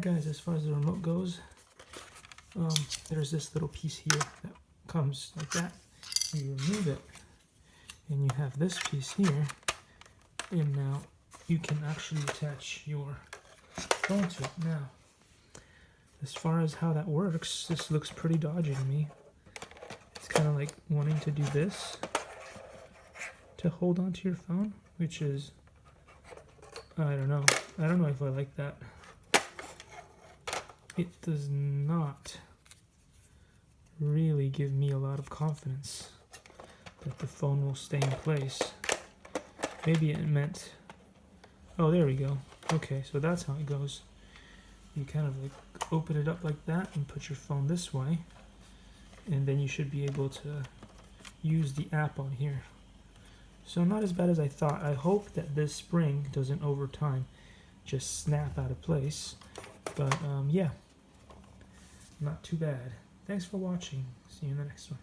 Guys, as far as the remote goes, there's this little piece here that comes like that. You remove it, and you have this piece here, and now you can actually attach your phone to it. Now, as far as how that works, this looks pretty dodgy to me. It's kind of like wanting to do this to hold onto your phone, which is, I don't know if I like that. It does not really give me a lot of confidence that the phone will stay in place. Maybe it meant, oh, there we go. Okay, so that's how it goes. You kind of like open it up like that and put your phone this way, and then you should be able to use the app on here. So not as bad as I thought. I hope that this spring doesn't over time just snap out of place. But yeah, not too bad. Thanks for watching. See you in the next one.